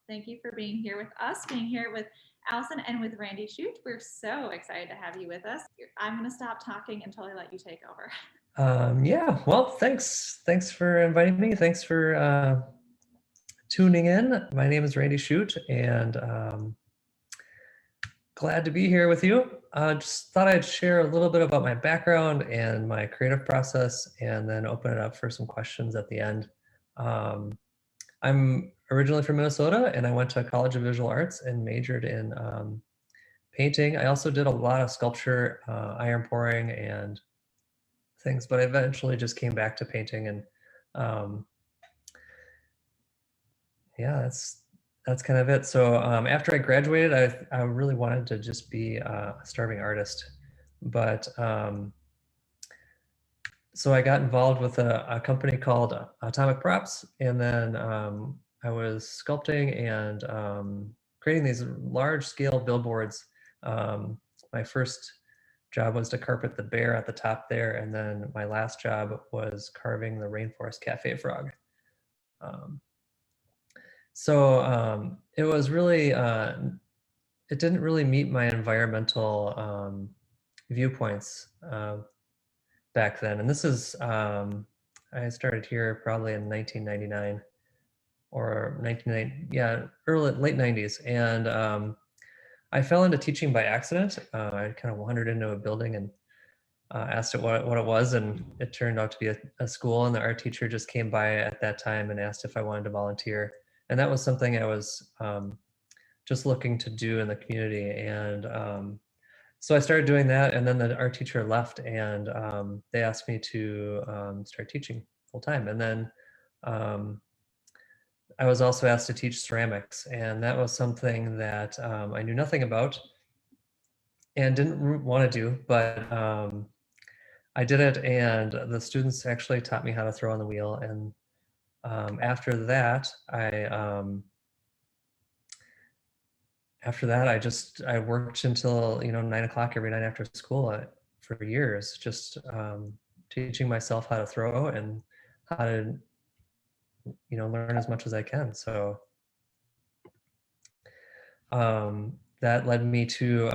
Thank you for being here with us, being here with Allison and with Randy Schutt. We're so excited to have you with us. I'm going to stop talking and totally let you take over. Yeah, well, thanks for inviting me. Thanks for tuning in. My name is Randy Schutt, and glad to be here with you. Just thought I'd share a little bit about my background and my creative process, and then open it up for some questions at the end. I'm originally from Minnesota, and I went to College of Visual Arts and majored in painting. I also did a lot of sculpture, iron pouring, and things, but I eventually just came back to painting, and yeah, that's kind of it. So after I graduated, I really wanted to just be a starving artist, but so I got involved with a company called Atomic Props, and then I was sculpting and creating these large scale billboards. My first job was to carpet the bear at the top there, and then my last job was carving the Rainforest Cafe frog. It was really, it didn't really meet my environmental viewpoints back then. And this is, I started here probably in 1999 or 1990, yeah, late 90s. And I fell into teaching by accident. I kind of wandered into a building and asked it what it was, and it turned out to be a school, and the art teacher just came by at that time and asked if I wanted to volunteer. And that was something I was just looking to do in the community. And so I started doing that, and then the art teacher left, and they asked me to start teaching full time. And then I was also asked to teach ceramics, and that was something that I knew nothing about and didn't want to do, but I did it, and the students actually taught me how to throw on the wheel. And after that, I worked until 9 o'clock every night after school for years, just teaching myself how to throw and how to learn as much as I can. So that led me to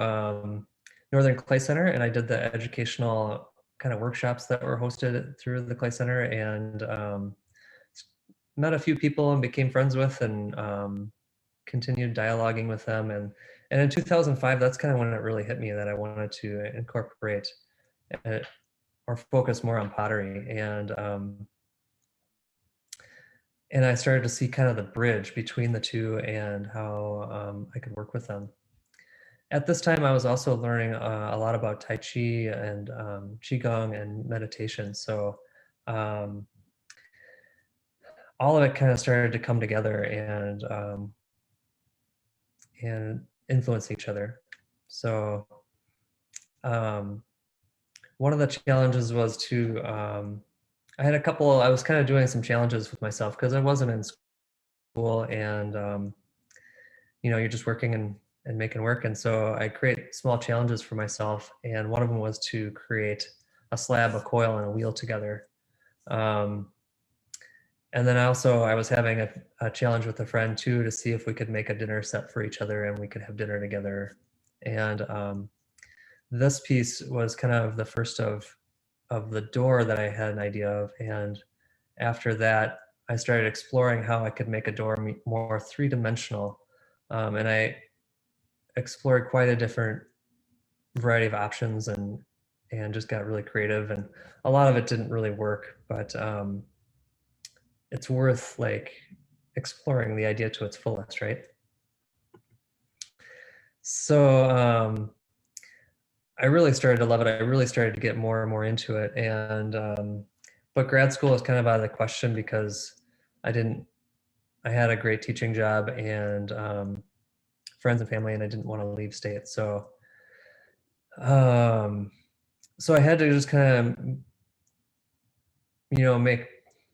Northern Clay Center, and I did the educational kind of workshops that were hosted through the Clay Center, and met a few people and became friends with, and continued dialoguing with them. And in 2005, that's kind of when it really hit me that I wanted to incorporate or focus more on pottery. And I started to see kind of the bridge between the two and how I could work with them. At this time, I was also learning a lot about Tai Chi and Qigong and meditation. So all of it kind of started to come together and influence each other. So one of the challenges was to, I was kind of doing some challenges with myself because I wasn't in school, and you're just working and making work. And so I create small challenges for myself. And one of them was to create a slab, a coil, and a wheel together. And then I was having a challenge with a friend too, to see if we could make a dinner set for each other and we could have dinner together. And this piece was kind of the first of the door that I had an idea of. And after that, I started exploring how I could make a door more three-dimensional. And I explored quite a different variety of options, and just got really creative. And a lot of it didn't really work, but it's worth exploring the idea to its fullest, right? So I really started to love it. I really started to get more and more into it. And but grad school was kind of out of the question because I had a great teaching job and friends and family, and I didn't want to leave state. So so I had to just kind of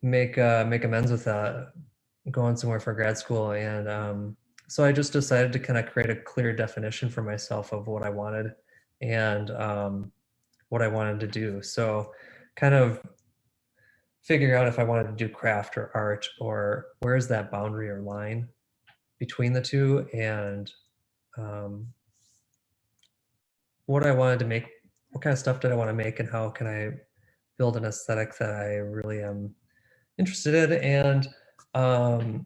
make amends with that, going somewhere for grad school. And so I just decided to kind of create a clear definition for myself of what I wanted and what I wanted to do. So kind of figuring out if I wanted to do craft or art, or where's that boundary or line. between the two, and what I wanted to make, what kind of stuff did I want to make, and how can I build an aesthetic that I really am interested in. And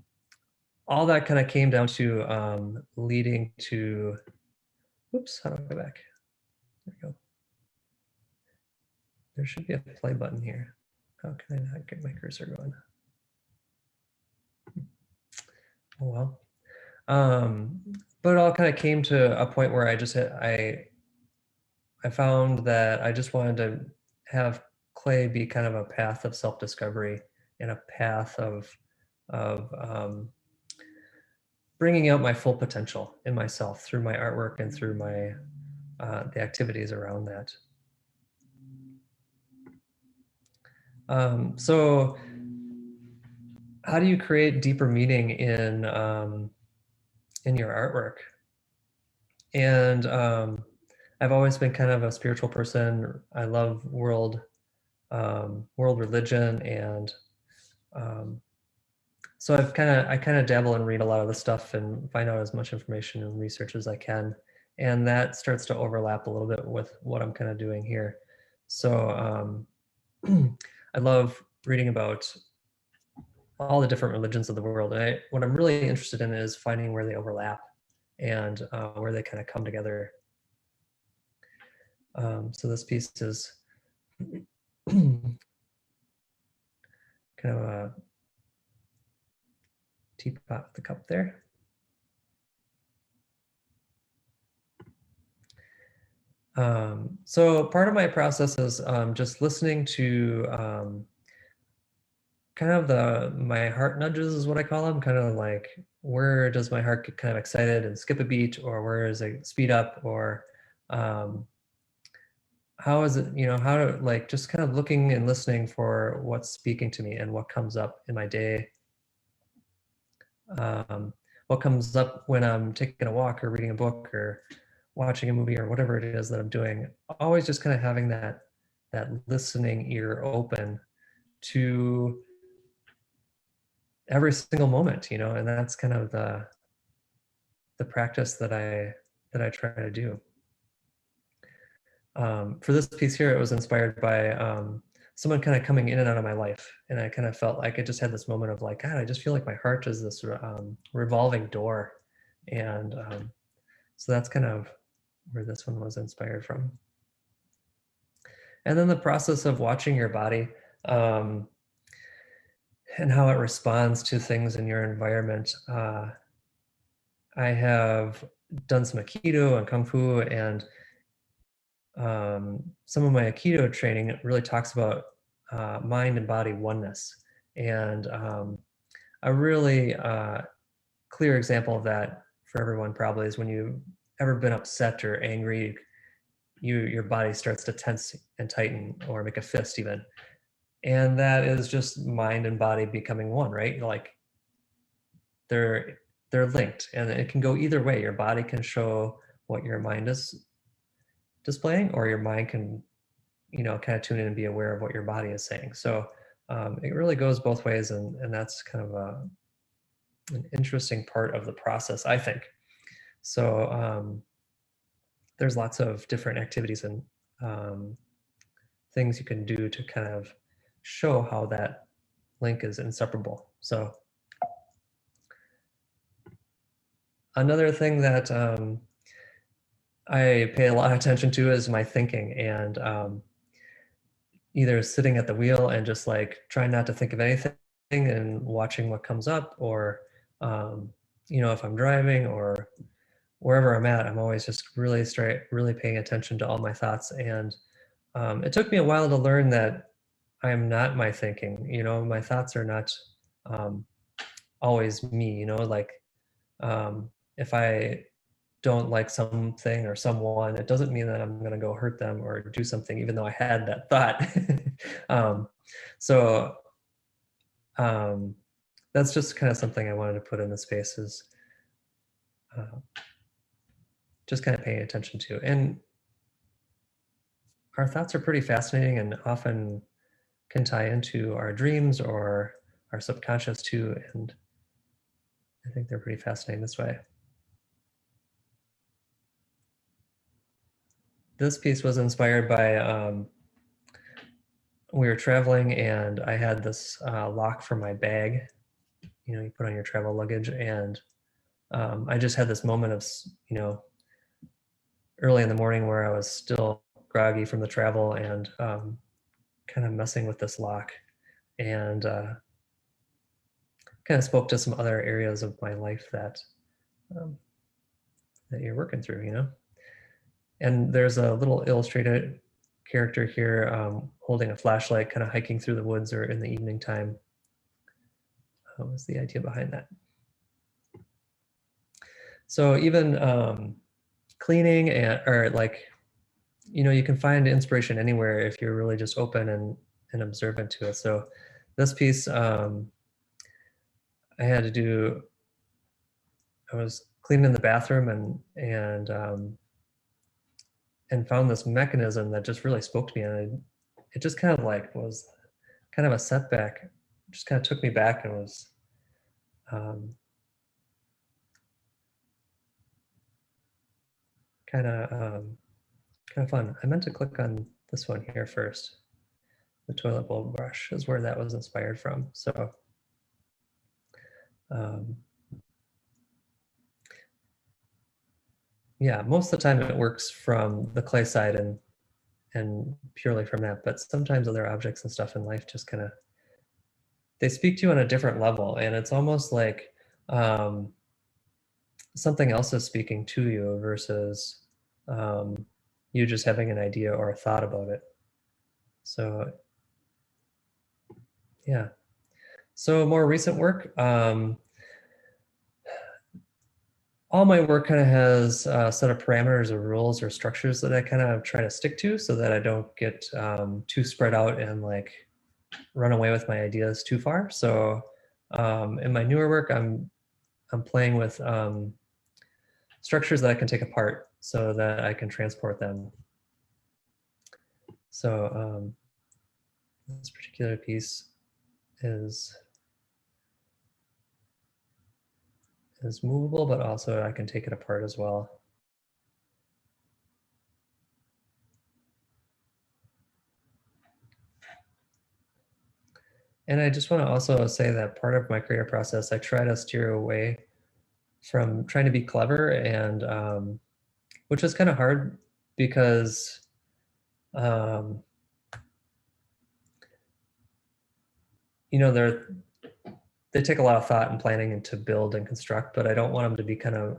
all that kind of came down to leading to, oops, how do I go back? There we go. There should be a play button here. How can I not get my cursor going? Oh well. But it all kind of came to a point where I just I found that I just wanted to have clay be kind of a path of self-discovery and a path of bringing out my full potential in myself through my artwork and through my the activities around that. So how do you create deeper meaning in your artwork? And I've always been kind of a spiritual person. I love world religion, and so I kind of dabble and read a lot of the stuff and find out as much information and research as I can, and that starts to overlap a little bit with what I'm kind of doing here. So I love reading about all the different religions of the world, and what I'm really interested in is finding where they overlap and where they kind of come together. So this piece is kind of a teapot with the cup there. So part of my process is just listening to kind of my heart nudges is what I call them, kind of like where does my heart get kind of excited and skip a beat, or where is it speed up, or how is it, how to, like, just kind of looking and listening for what's speaking to me and what comes up in my day. What comes up when I'm taking a walk or reading a book or watching a movie or whatever it is that I'm doing. Always just kind of having that listening ear open to every single moment, and that's kind of the practice that I try to do. For this piece here, it was inspired by someone kind of coming in and out of my life, and I kind of felt like I just had this moment of like, God, I just feel like my heart is this revolving door, and so that's kind of where this one was inspired from. And then the process of watching your body and how it responds to things in your environment. I have done some Aikido and Kung Fu, and some of my Aikido training really talks about mind and body oneness. And a really clear example of that for everyone probably is when you've ever been upset or angry, your body starts to tense and tighten, or make a fist even. And that is just mind and body becoming one, right? Like they're linked, and it can go either way. Your body can show what your mind is displaying, or your mind can, kind of tune in and be aware of what your body is saying. So it really goes both ways, and that's kind of an interesting part of the process, I think. So there's lots of different activities and things you can do to kind of show how that link is inseparable. So another thing that I pay a lot of attention to is my thinking, and either sitting at the wheel and just like trying not to think of anything and watching what comes up, or if I'm driving or wherever I'm at, I'm always just really paying attention to all my thoughts. And it took me a while to learn that I'm not my thinking. My thoughts are not always me. Like if I don't like something or someone, it doesn't mean that I'm going to go hurt them or do something, even though I had that thought. So that's just kind of something I wanted to put in the space, is just kind of paying attention to. And our thoughts are pretty fascinating and often can tie into our dreams or our subconscious too. And I think they're pretty fascinating this way. This piece was inspired by, we were traveling and I had this lock for my bag, you put on your travel luggage, and I just had this moment of, early in the morning where I was still groggy from the travel and kind of messing with this lock, and kind of spoke to some other areas of my life that that you're working through. And there's a little illustrated character here holding a flashlight, kind of hiking through the woods or in the evening time. What was the idea behind that? So even cleaning or like, you can find inspiration anywhere if you're really just open and observant to it. So this piece, I was cleaning the bathroom and found this mechanism that just really spoke to me, and it just kind of like was kind of a setback. It just kind of took me back and was um, kind of fun. I meant to click on this one here first. The toilet bowl brush is where that was inspired from. So yeah, most of the time it works from the clay side and purely from that, but sometimes other objects and stuff in life just kind of, they speak to you on a different level, and it's almost like something else is speaking to you versus you just having an idea or a thought about it. So yeah. So more recent work, all my work kind of has a set of parameters or rules or structures that I kind of try to stick to so that I don't get too spread out and like run away with my ideas too far. So in my newer work, I'm playing with structures that I can take apart so that I can transport them. So this particular piece is movable, but also I can take it apart as well. And I just want to also say that part of my creative process, I try to steer away from trying to be clever, and which is kind of hard because they take a lot of thought and planning and to build and construct, but I don't want them to be I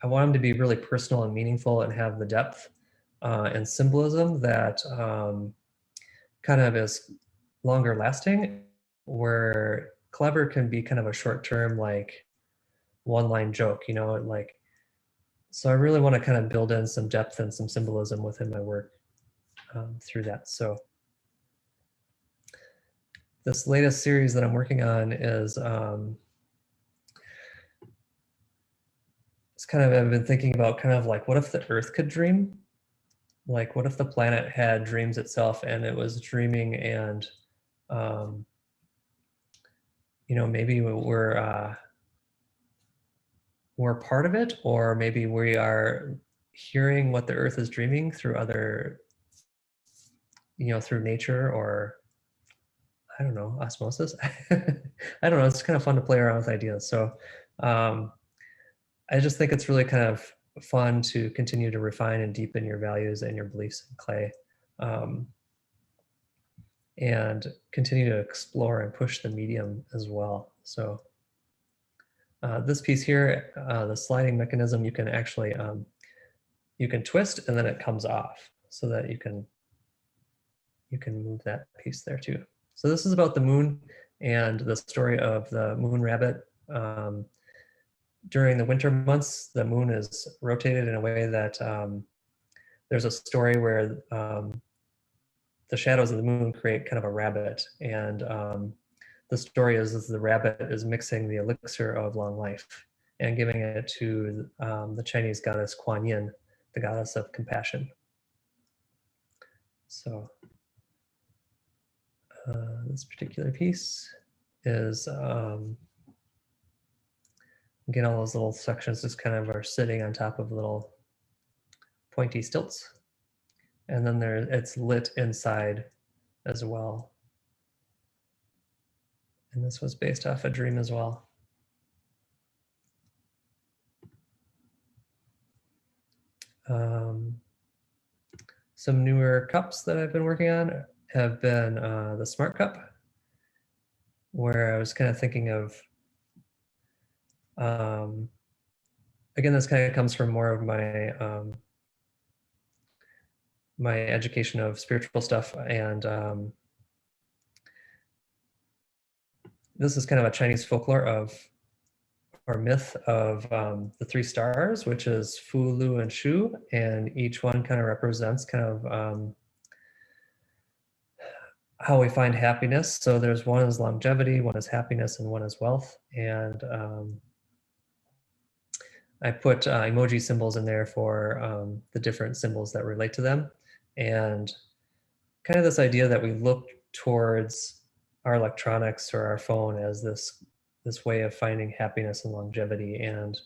want them to be really personal and meaningful and have the depth and symbolism that kind of is longer lasting, where clever can be kind of a short term, like one line joke, like, so I really want to kind of build in some depth and some symbolism within my work through that. So this latest series that I'm working on is it's kind of, I've been thinking about kind of like, what if the Earth could dream? Like, what if the planet had dreams itself and it was dreaming, and maybe we're part of it, or maybe we are hearing what the Earth is dreaming through other, through nature, or I don't know, osmosis. I don't know. It's kind of fun to play around with ideas. So I just think it's really kind of fun to continue to refine and deepen your values and your beliefs in clay, and continue to explore and push the medium as well. So this piece here, the sliding mechanism, you can actually, you can twist and then it comes off so that you can move that piece there too. So this is about the moon and the story of the moon rabbit. During the winter months, the moon is rotated in a way that there's a story where the shadows of the moon create kind of a rabbit. And the story is the rabbit is mixing the elixir of long life and giving it to the Chinese goddess Kuan Yin, the goddess of compassion. So this particular piece is Again, all those little sections just kind of are sitting on top of little pointy stilts. And then it's lit inside as well. And this was based off a dream as well. Some newer cups that I've been working on have been the Smart Cup, where I was kind of thinking of, again, this kind of comes from more of my my education of spiritual stuff, and this is kind of a Chinese folklore of, or myth of the three stars, which is Fu, Lu, and Shu, and each one kind of represents kind of how we find happiness. So there's one is longevity, one is happiness, and one is wealth. And I put emoji symbols in there for the different symbols that relate to them. And kind of this idea that we look towards our electronics or our phone as this way of finding happiness and longevity and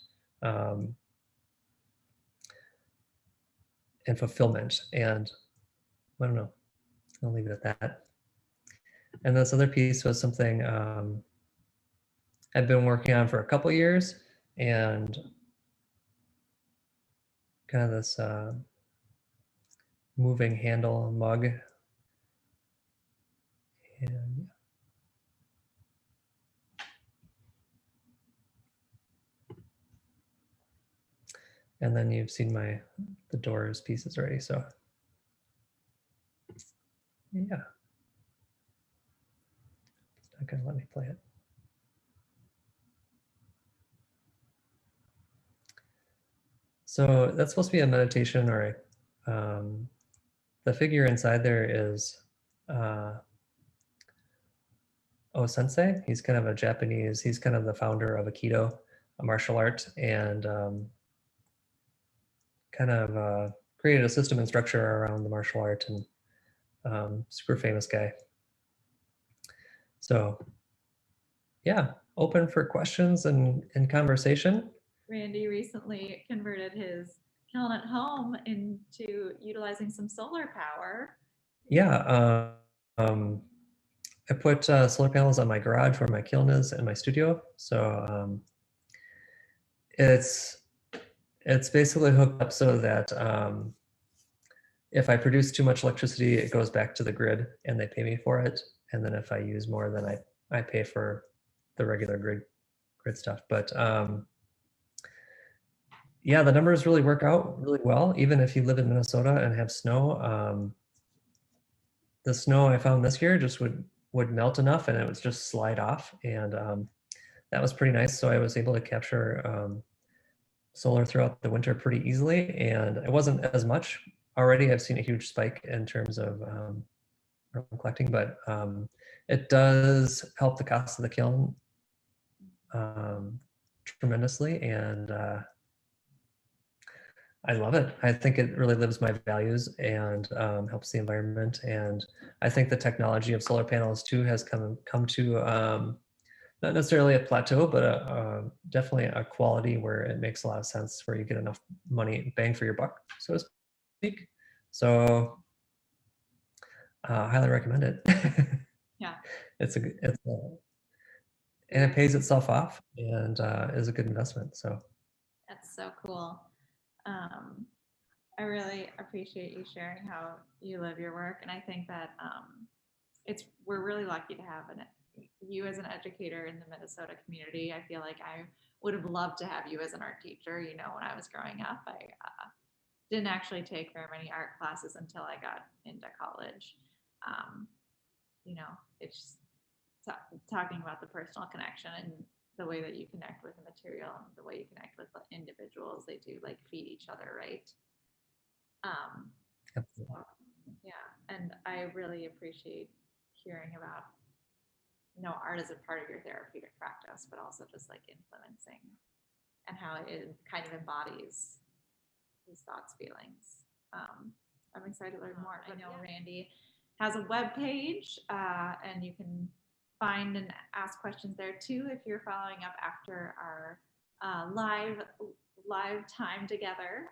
fulfillment. And I don't know, I'll leave it at that. And this other piece was something I've been working on for a couple years, and kind of this moving handle mug. And then you've seen the doors pieces already, so yeah. It's not gonna let me play it. So that's supposed to be a meditation, or the figure inside there is Sensei. He's kind of a Japanese, he's kind of the founder of Aikido, a martial art, and kind of created a system and structure around the martial art, and super famous guy. So yeah, open for questions and conversation. Randy recently converted his kiln at home into utilizing some solar power. Yeah, I put solar panels on my garage where my kiln is and my studio. So it's basically hooked up so that if I produce too much electricity, it goes back to the grid and they pay me for it. And then if I use more, then I pay for the regular grid stuff. But yeah, the numbers really work out really well, even if you live in Minnesota and have snow. The snow I found this year just would melt enough and it would just slide off, and that was pretty nice. So I was able to capture solar throughout the winter pretty easily, and it wasn't as much. Already I've seen a huge spike in terms of collecting, but it does help the cost of the kiln tremendously, and I love it. I think it really lives my values and helps the environment. And I think the technology of solar panels too has come to not necessarily a plateau, but definitely a quality where it makes a lot of sense, where you get enough money, bang for your buck, so to speak. So highly recommend it. Yeah. And it pays itself off and is a good investment. So that's so cool. I really appreciate you sharing how you live your work, and I think that we're really lucky to have you as an educator in the Minnesota community. I feel like I would have loved to have you as an art teacher. You know, when I was growing up, I didn't actually take very many art classes until I got into college. You know, it's talking about the personal connection and the way that you connect with the material and the way you connect with the individuals. They do like feed each other, right? So, yeah, and I really appreciate hearing about art as a part of your therapeutic practice, but also just like influencing and how it kind of embodies these thoughts, feelings. I'm excited to learn more. I know Randy has a web page, and you can find and ask questions there too if you're following up after our live time together,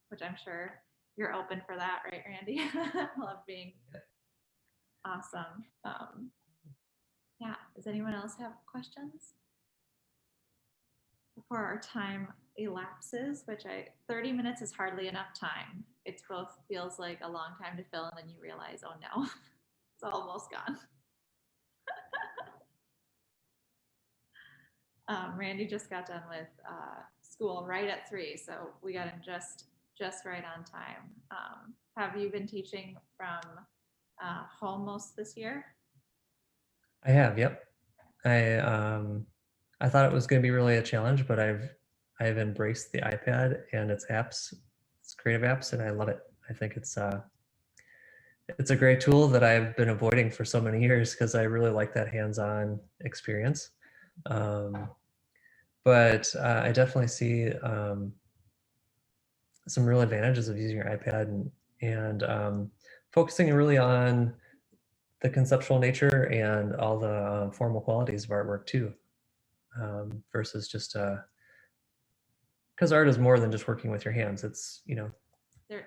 which I'm sure you're open for that, right, Randy? Love being awesome. Yeah. Does anyone else have questions before our time elapses? 30 minutes is hardly enough time. It both feels like a long time to fill, and then you realize, oh no, it's almost gone. Randy just got done with school right at 3, so we got him just right on time. Have you been teaching from home most this year? I have, yep. I thought it was going to be really a challenge, but I've embraced the iPad and its apps, its creative apps, and I love it. I think it's a great tool that I've been avoiding for so many years because I really like that hands-on experience. But I definitely see some real advantages of using your iPad and focusing really on the conceptual nature and all the formal qualities of artwork too, versus just because art is more than just working with your hands. It's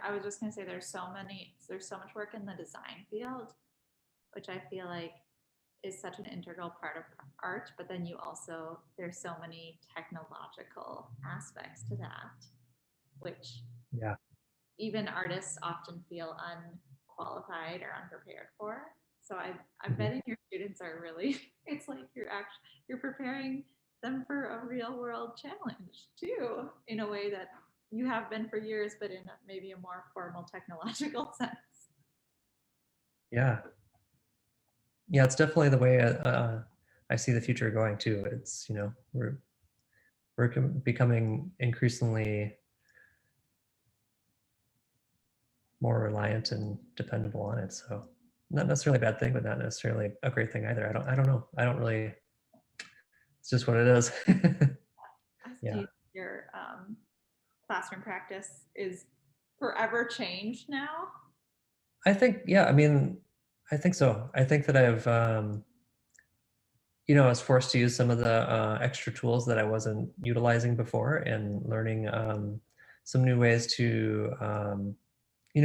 I was just gonna say there's so much work in the design field, which I feel like is such an integral part of art, but then there's so many technological aspects to that, which yeah, even artists often feel unqualified or unprepared for. So I'm betting your students are really, it's like you're preparing them for a real world challenge too, in a way that you have been for years, but in maybe a more formal technological sense. yeah, yeah. It's definitely the way I see the future going too. It's we're becoming increasingly more reliant and dependable on it. So not necessarily a bad thing, but not necessarily a great thing either. I don't know. I don't really. It's just what it is. Yeah. Your classroom practice is forever changed now? I think, yeah, I mean, I think so. I think that I was forced to use some of the extra tools that I wasn't utilizing before and learning some new ways to,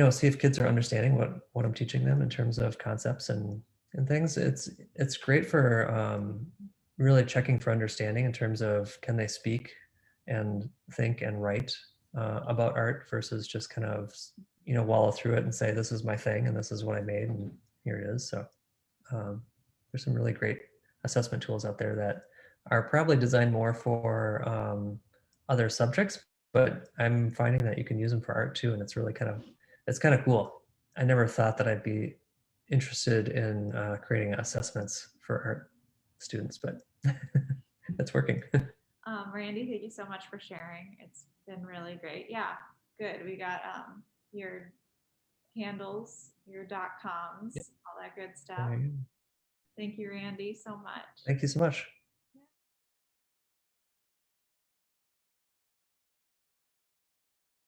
see if kids are understanding what I'm teaching them in terms of concepts and things. It's great for really checking for understanding in terms of can they speak and think and write about art versus just kind of wallow through it and say this is my thing and this is what I made and here it is. So there's some really great assessment tools out there that are probably designed more for other subjects, but I'm finding that you can use them for art too, and it's really it's kind of cool. I never thought that I'd be interested in creating assessments for art students, but it's working. Randy, thank you so much for sharing. It's been really great. Yeah, good. We got your handles, your .coms, all that good stuff. Thank you, Randy, so much. Thank you so much.